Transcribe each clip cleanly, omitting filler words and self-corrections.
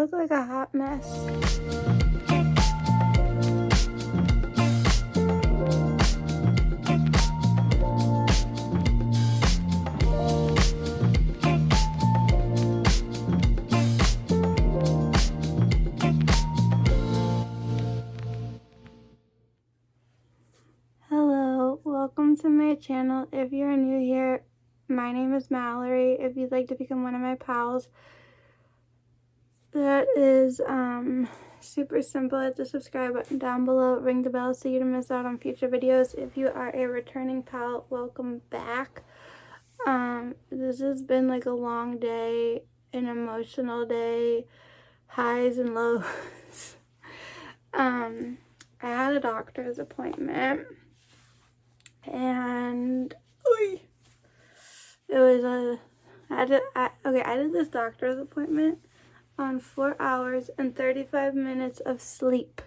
look like a hot mess. Hello, welcome to my channel. If you're new here, my name is Mallory. If you'd like to become one of my pals, that is super simple. Hit the subscribe button down below, ring the bell so you don't miss out on future videos. If you are a returning pal, welcome back. This has been like a long day, an emotional day, highs and lows. I had a doctor's appointment, and it was I did this doctor's appointment on 4 hours and 35 minutes of sleep.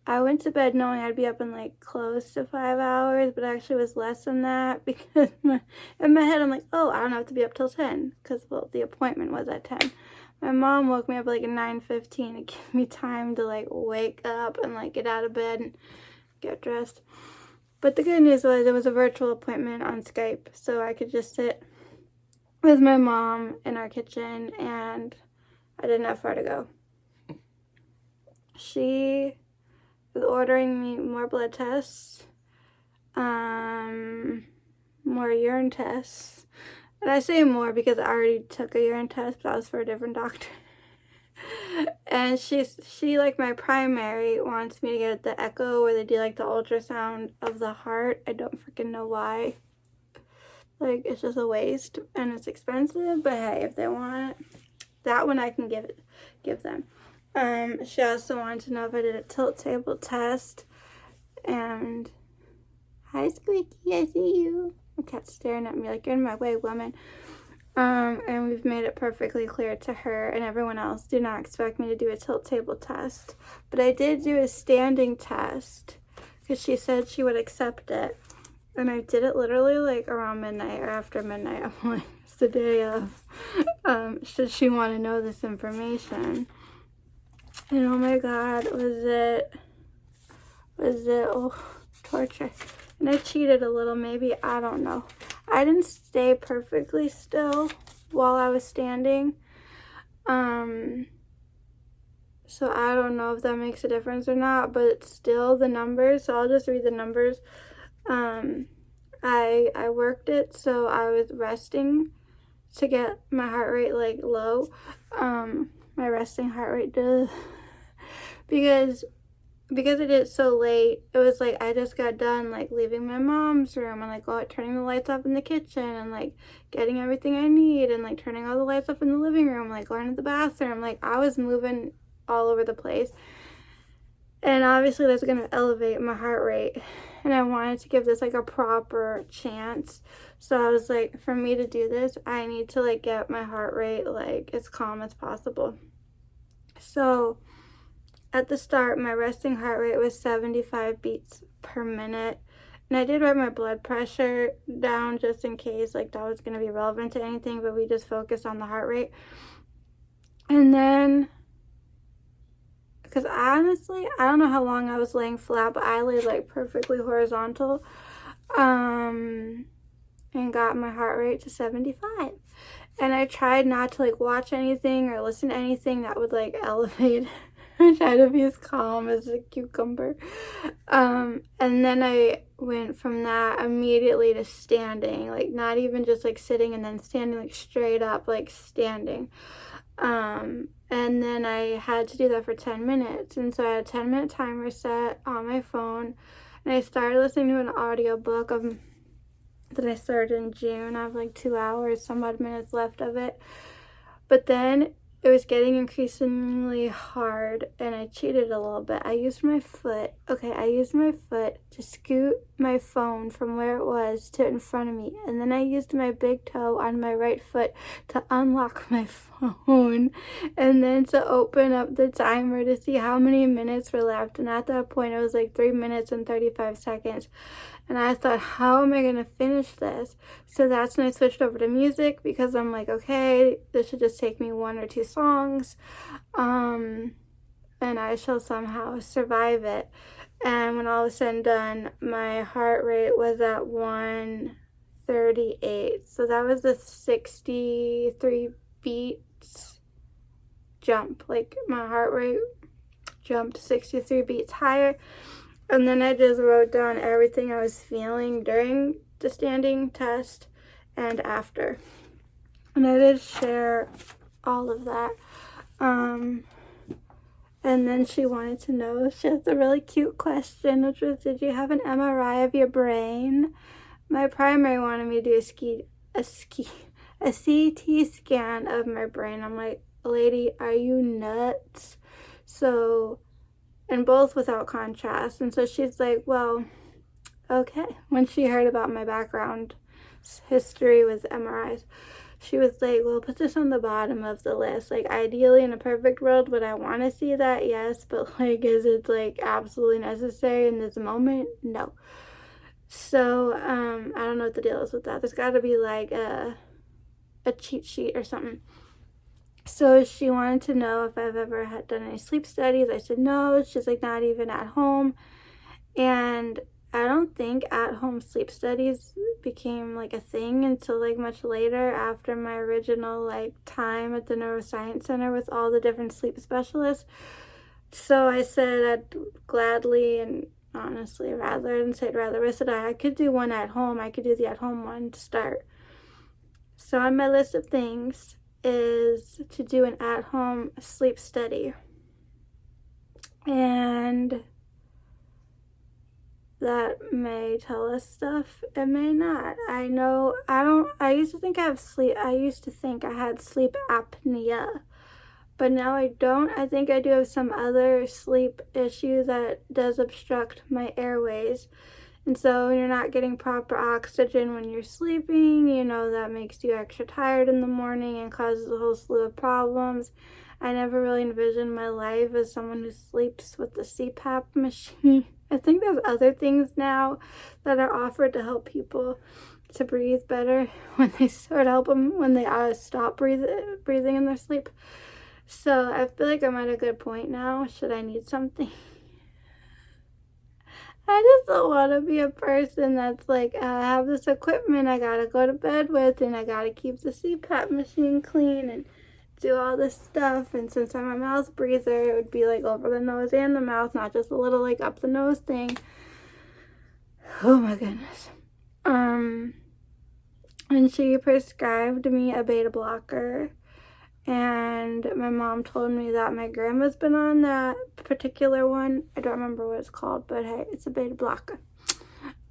I went to bed knowing I'd be up in like close to 5 hours, but actually it was less than that because in my head I'm like, oh, I don't have to be up till 10 because, well, the appointment was at 10. My mom woke me up like at 9:15 to give me time to like wake up and like get out of bed and get dressed. But the good news was it was a virtual appointment on Skype, so I could just sit with my mom in our kitchen, and I didn't have far to go. She was ordering me more blood tests, more urine tests. And I say more because I already took a urine test, but that was for a different doctor. And she like my primary wants me to get the echo where they do like the ultrasound of the heart. I don't freaking know why. Like, it's just a waste and it's expensive, but hey, if they want it, that one I can give them. She also wanted to know if I did a tilt table test. And hi Squeaky, I see you. My cat's staring at me like, you're in my way, woman. And we've made it perfectly clear to her and everyone else, do not expect me to do a tilt table test. But I did do a standing test because she said she would accept it. And I did it literally like around midnight or after midnight. I'm like, it's the day of. Should she want to know this information? And oh my God, was it, oh, torture. And I cheated a little, maybe, I don't know. I didn't stay perfectly still while I was standing. So I don't know if that makes a difference or not, but it's still the numbers. So I'll just read the numbers. I worked it, so I was resting to get my heart rate like low. My resting heart rate because I did it so late. It was like I just got done like leaving my mom's room and like turning the lights off in the kitchen and like getting everything I need and like turning all the lights off in the living room, like going to the bathroom. Like I was moving all over the place. And obviously that's going to elevate my heart rate. And I wanted to give this like a proper chance. So I was like, for me to do this, I need to like get my heart rate like as calm as possible. So at the start, my resting heart rate was 75 beats per minute. And I did write my blood pressure down just in case like that was going to be relevant to anything, but we just focused on the heart rate. And then, because honestly, I don't know how long I was laying flat, but I lay like perfectly horizontal, and got my heart rate to 75. And I tried not to like watch anything or listen to anything that would like elevate. I tried to be as calm as a cucumber. And then I went from that immediately to standing, like not even just like sitting and then standing, like straight up, like standing. And then I had to do that for 10 minutes. And so I had a 10-minute timer set on my phone. And I started listening to an audiobook that I started in June. I have like 2 hours, some odd minutes left of it. But then it was getting increasingly hard, and I cheated a little bit. I used my foot. I used my foot to scoot my phone from where it was to in front of me. And then I used my big toe on my right foot to unlock my phone. And then to open up the timer to see how many minutes were left. And at that point, it was like 3 minutes and 35 seconds. And I thought, how am I going to finish this? So that's when I switched over to music, because I'm like, okay, this should just take me 1 or 2 songs. And I shall somehow survive it. And when all was said and done, my heart rate was at 138. So that was a 63 beats jump. Like, my heart rate jumped 63 beats higher. And then I just wrote down everything I was feeling during the standing test and after. And I did share all of that. And then she wanted to know, she has a really cute question, which was, did you have an MRI of your brain? My primary wanted me to do a CT scan of my brain. I'm like, lady, are you nuts? So, and both without contrast. And so she's like, well, okay. When she heard about my background history with MRIs, she was like, well, put this on the bottom of the list. Like, ideally, in a perfect world, would I want to see that? Yes. But, like, is it, like, absolutely necessary in this moment? No. So, I don't know what the deal is with that. There's got to be, like, a cheat sheet or something. So she wanted to know if I've ever had done any sleep studies. I said no. She's like, not even at home. And I don't think at-home sleep studies became, like, a thing until, like, much later, after my original, like, time at the neuroscience center with all the different sleep specialists. So I said I'd gladly and honestly rather I said I could do one at home. I could do the at-home one to start. So on my list of things is to do an at-home sleep study. And that may tell us stuff, it may not. I used to think I had sleep apnea, but now I don't. I think I do have some other sleep issue that does obstruct my airways. And so when you're not getting proper oxygen when you're sleeping, that makes you extra tired in the morning and causes a whole slew of problems. I never really envisioned my life as someone who sleeps with the CPAP machine. I think there's other things now that are offered to help people to breathe better when they help them when they stop breathing in their sleep. So I feel like I'm at a good point now. Should I need something? I just don't want to be a person that's like, I have this equipment I gotta go to bed with, and I gotta keep the CPAP machine clean and do all this stuff. And since I'm a mouth breather, it would be like over the nose and the mouth, not just a little like up the nose thing. Oh my goodness. And she prescribed me a beta blocker. And my mom told me that my grandma's been on that particular one. I don't remember what it's called, but hey, it's a beta blocker.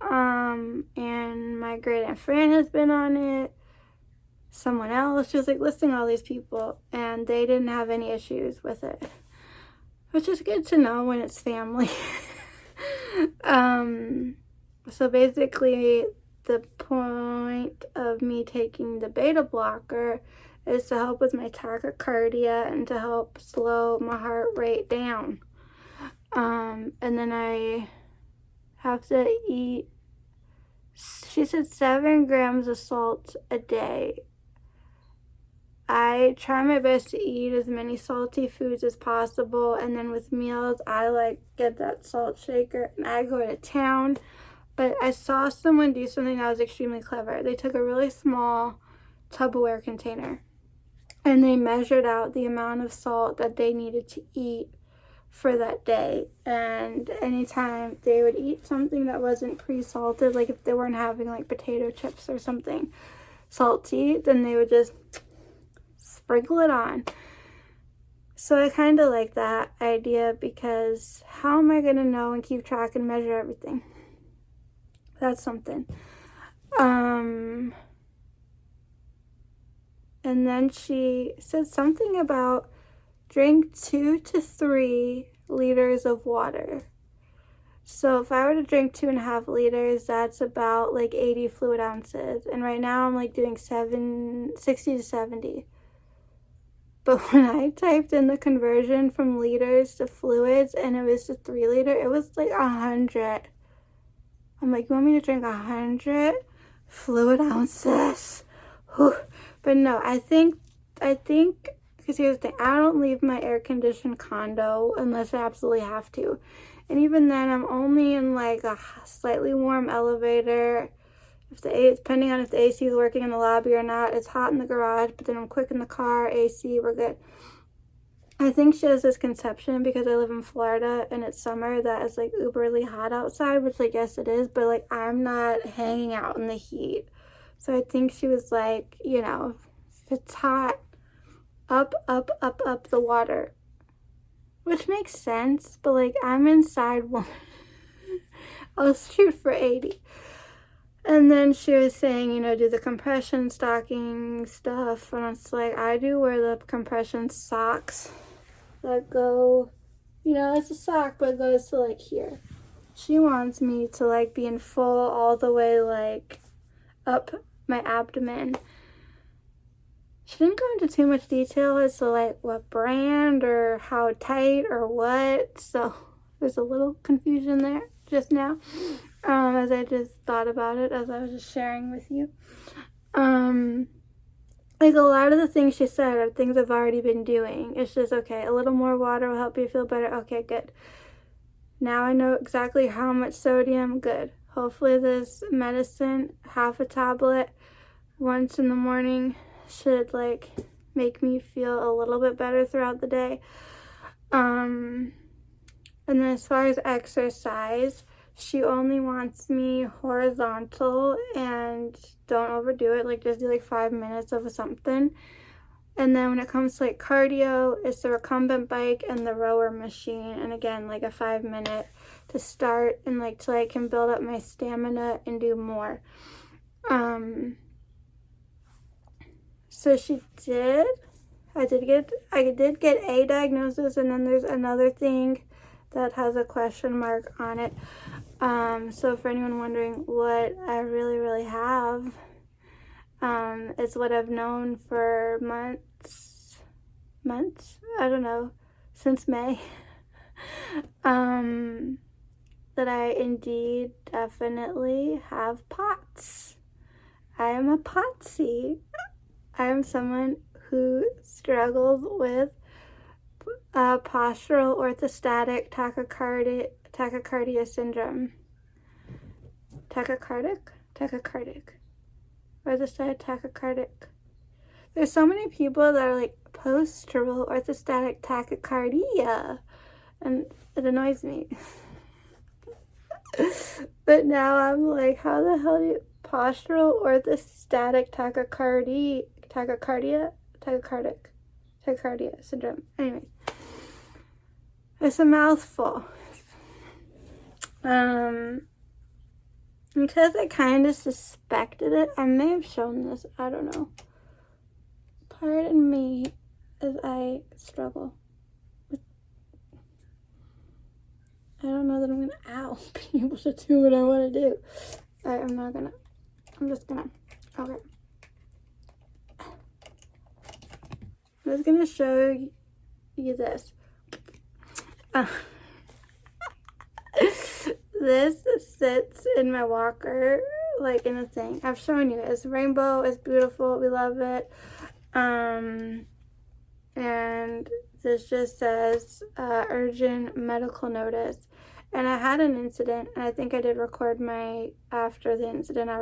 And my great aunt Fran has been on it. Someone else. She was like listing all these people, and they didn't have any issues with it, which is good to know when it's family. So basically, the point of me taking the beta blocker is to help with my tachycardia and to help slow my heart rate down. And then I have to eat, she said 7 grams of salt a day. I try my best to eat as many salty foods as possible, and then with meals, I get that salt shaker and I go to town. But I saw someone do something that was extremely clever. They took a really small Tupperware container and they measured out the amount of salt that they needed to eat for that day. And anytime they would eat something that wasn't pre-salted, like if they weren't having like potato chips or something salty, then they would just sprinkle it on. So I kind of like that idea, because how am I going to know and keep track and measure everything? That's something. And then she said something about drink 2 to 3 liters of water. So if I were to drink 2.5 liters, that's about like 80 fluid ounces. And right now I'm like doing 60 to 70. But when I typed in the conversion from liters to fluids and it was to 3 liter, it was like 100 I'm like, you want me to drink 100 fluid ounces? Whew. But no, I think, because here's the thing, I don't leave my air-conditioned condo unless I absolutely have to. And even then, I'm only in like a slightly warm elevator. Depending on if the AC is working in the lobby or not. It's hot in the garage, but then I'm quick in the car, AC, we're good. I think she has this conception because I live in Florida and it's summer that it's like uberly hot outside, which like, yes it is, but like I'm not hanging out in the heat. So I think she was like, you know, if it's hot, up the water. Which makes sense, but like I'm inside one. I'll shoot for 80. And then she was saying, you know, do the compression stocking stuff. And it's like, I do wear the compression socks that go, you know, it's a sock, but it goes to like here. She wants me to like be in full all the way like up my abdomen. She didn't go into too much detail as to like what brand or how tight or what. So there's a little confusion there just now. As I just thought about it, as I was just sharing with you. Like a lot of the things she said are things I've already been doing. It's just, okay, a little more water will help you feel better. Okay, good. Now I know exactly how much sodium. Good. Hopefully this medicine, half a tablet once in the morning, should like make me feel a little bit better throughout the day. And then as far as exercise, she only wants me horizontal and don't overdo it. Like just do like 5 minutes of something. And then when it comes to like cardio, it's the recumbent bike and the rower machine. And again, like a 5-minute to start and like till I can build up my stamina and do more. So she did. I did get a diagnosis, and then there's another thing that has a question mark on it. So for anyone wondering what I really have, it's what I've known for months, I don't know, since May, that I indeed definitely have POTS. I am a POTSy. I am someone who struggles with postural orthostatic tachycardia syndrome. Tachycardic. Orthostatic tachycardic. There's so many people that are like postural orthostatic tachycardia, and it annoys me. But now I'm like, how the hell do you postural orthostatic tachycardia syndrome. Anyways, it's a mouthful. Because I kind of suspected it, I may have shown this, I don't know. Pardon me as I struggle with, I don't know that I'm gonna, be able to do what I want to do. I'm just gonna, okay. I'm just gonna show you this. This sits in my walker, like in a thing. I've shown you. It's rainbow. It's beautiful. We love it. And this just says urgent medical notice. And I had an incident, and I think I did record after the incident, I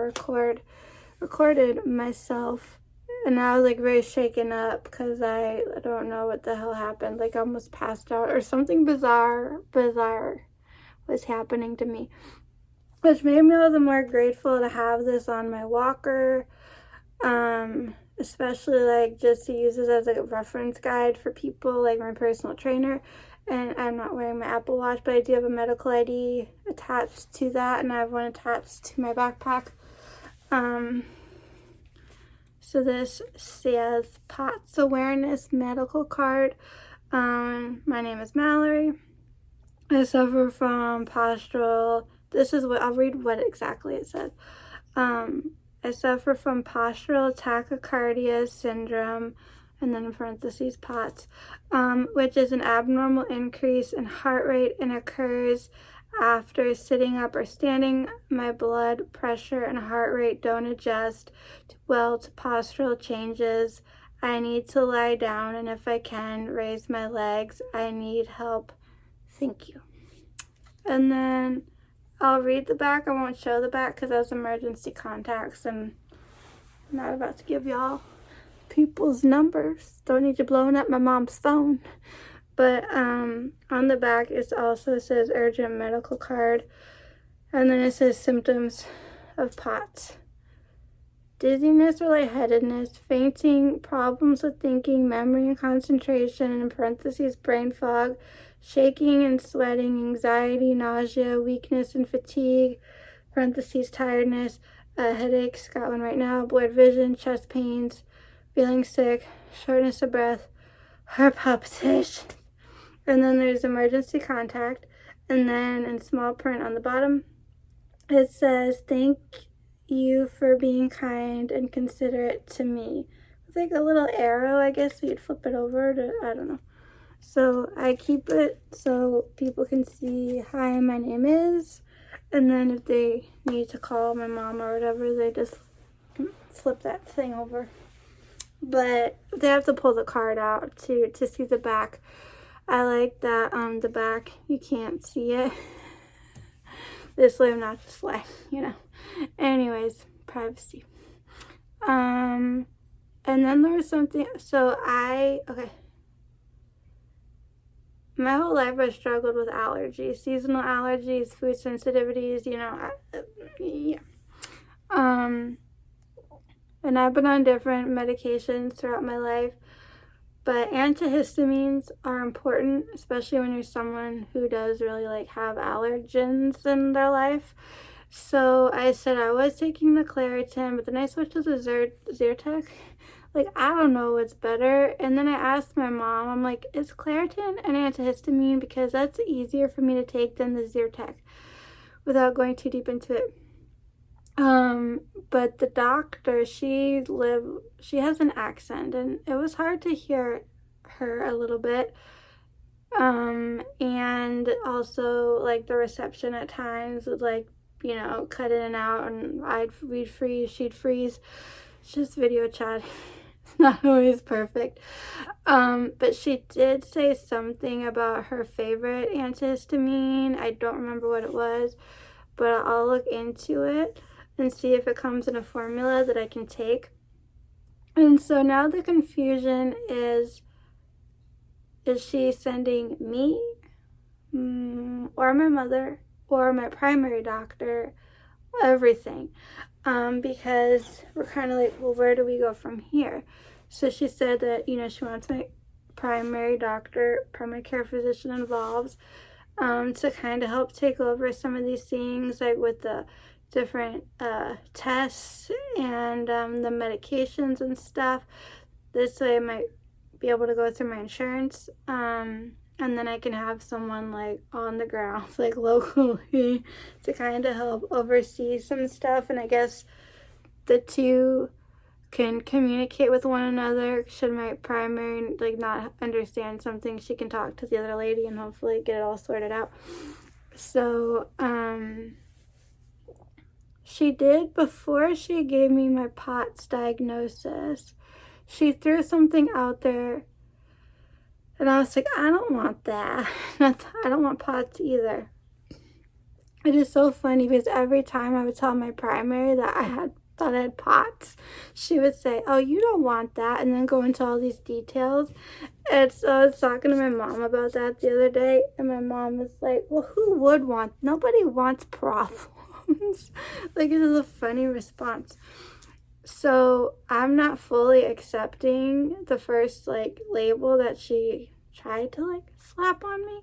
recorded myself, and I was like very shaken up because I don't know what the hell happened. Like I almost passed out or something bizarre was happening to me, which made me all the more grateful to have this on my walker, especially like just to use this as like a reference guide for people like my personal trainer. And I'm not wearing my Apple Watch, but I do have a medical ID attached to that, and I have one attached to my backpack. So this says POTS Awareness Medical Card. My name is Mallory. I suffer from postural, I'll read what exactly it says. I suffer from postural tachycardia syndrome, and then in parentheses POTS, which is an abnormal increase in heart rate and occurs After sitting up or standing, my blood pressure and heart rate don't adjust well to postural changes. I need to lie down, and if I can, raise my legs. I need help. Thank you. And then I'll read the back. I won't show the back because that's emergency contacts, and I'm not about to give y'all people's numbers. Don't need you blowing up my mom's phone. But on the back it also says urgent medical card, and then it says symptoms of POTS. Dizziness or lightheadedness, fainting, problems with thinking, memory and concentration, and in parentheses brain fog, shaking and sweating, anxiety, nausea, weakness and fatigue, parentheses tiredness, headaches, got one right now, blurred vision, chest pains, feeling sick, shortness of breath, heart palpitations. And then there's emergency contact, and then in small print on the bottom it says, thank you for being kind and considerate to me. It's like a little arrow, I guess, so you'd flip it over to, I don't know. So I keep it so people can see, hi, my name is, and then if they need to call my mom or whatever, they just flip that thing over. But they have to pull the card out to see the back. I like that the back, you can't see it. This way I'm not just like, you know. Anyways, privacy. And then there was something, okay. My whole life I struggled with allergies, seasonal allergies, food sensitivities, you know, yeah. And I've been on different medications throughout my life, but antihistamines are important, especially when you're someone who does really like have allergens in their life. So I said I was taking the Claritin, but then I switched to the Zyrtec. Like, I don't know what's better. And then I asked my mom, I'm like, is Claritin an antihistamine? Because that's easier for me to take than the Zyrtec, without going too deep into it. But the doctor, she has an accent, and it was hard to hear her a little bit. And also, like, the reception at times would, like, you know, cut in and out, and we'd freeze, she'd freeze. It's just video chat. It's not always perfect. But she did say something about her favorite antihistamine. I don't remember what it was, but I'll look into it and see if it comes in a formula that I can take. And so now the confusion is she sending me or my mother or my primary doctor everything? Because we're kind of like, well, where do we go from here? So she said that, you know, she wants my primary doctor, primary care physician involved, to kind of help take over some of these things, like with the different tests and the medications and stuff. This way I might be able to go through my insurance, and then I can have someone like on the ground, like locally, to kind of help oversee some stuff. And I guess the two can communicate with one another. Should my primary like not understand something, she can talk to the other lady and hopefully get it all sorted out. So she did, before she gave me my POTS diagnosis, she threw something out there, and I was like, I don't want that. I don't want POTS either. It is so funny because every time I would tell my primary that I thought I had POTS, she would say, oh, you don't want that, and then go into all these details. And so I was talking to my mom about that the other day, and my mom was like, well, who would want? Nobody wants problems. Like, it is a funny response. So I'm not fully accepting the first like label that she tried to like slap on me.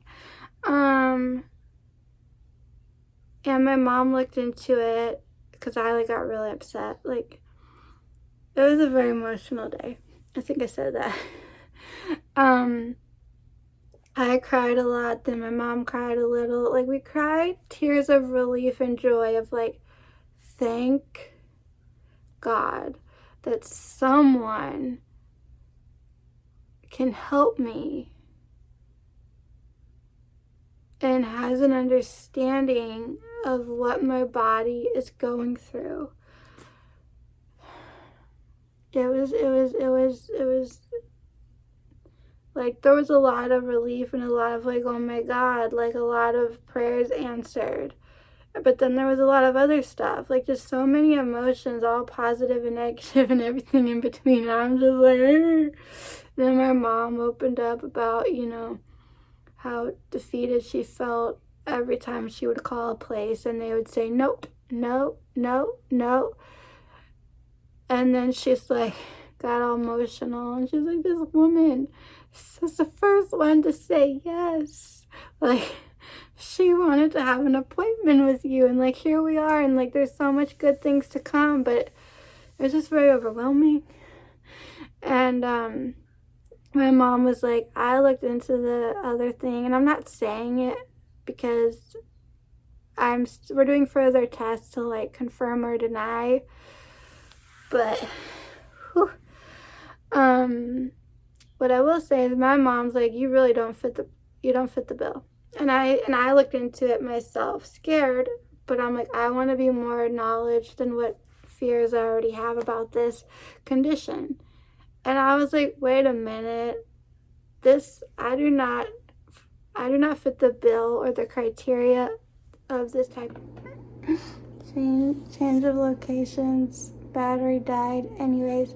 And my mom looked into it because I like got really upset. Like, it was a very emotional day. I think I said that. I cried a lot, then my mom cried a little. Like, we cried tears of relief and joy of like, thank God that someone can help me and has an understanding of what my body is going through. It was like, there was a lot of relief and a lot of like, oh my God, like a lot of prayers answered. But then there was a lot of other stuff, like just so many emotions, all positive and negative and everything in between. And I'm just like, Argh. Then my mom opened up about, you know, how defeated she felt every time she would call a place and they would say, nope, no, no, no. And then she's like, got all emotional and she's like, this woman is the first one to say yes. Like, she wanted to have an appointment with you, and like, here we are, and like, there's so much good things to come, but it was just very overwhelming. And my mom was like, I looked into the other thing, and I'm not saying it because we're doing further tests to like confirm or deny, but whew. What I will say is my mom's like, you really don't fit the bill. And I looked into it myself, scared, but I'm like, I want to be more knowledge than what fears I already have about this condition. And I was like, wait a minute, I do not fit the bill or the criteria of this type. Change of locations, battery died. Anyways,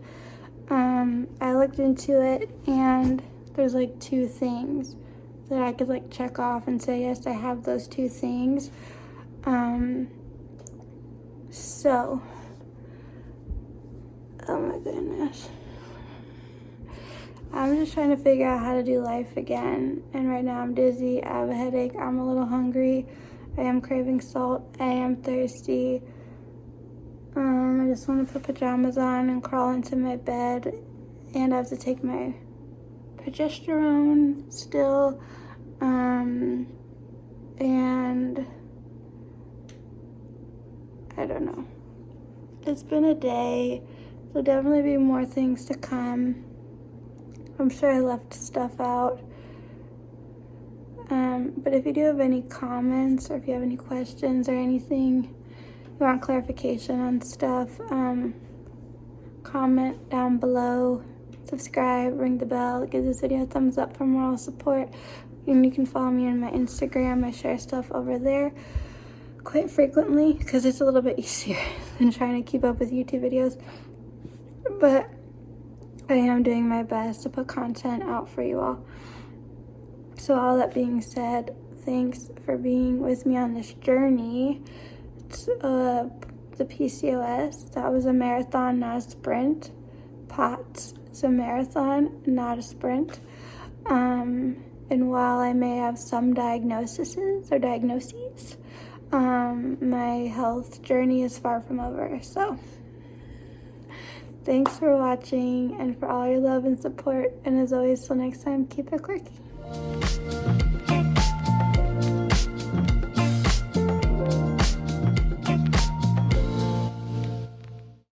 I looked into it, and there's like 2 things that I could like check off and say, yes, I have those 2 things. So, oh my goodness. I'm just trying to figure out how to do life again. And right now I'm dizzy, I have a headache, I'm a little hungry, I am craving salt, I am thirsty. I just want to put pajamas on and crawl into my bed, and I have to take my progesterone still, and I don't know. It's been a day. There'll definitely be more things to come. I'm sure I left stuff out. But if you do have any comments, or if you have any questions or anything, you want clarification on stuff, comment down below, subscribe, ring the bell, give this video a thumbs up for moral support. And you can follow me on my Instagram. I share stuff over there quite frequently because it's a little bit easier than trying to keep up with YouTube videos. But I am doing my best to put content out for you all. So all that being said, thanks for being with me on this journey. It's the PCOS. That was a marathon, not a sprint. POTS. It's a marathon, not a sprint. And while I may have some diagnoses, my health journey is far from over. So thanks for watching and for all your love and support. And as always, till next time, keep it quirky.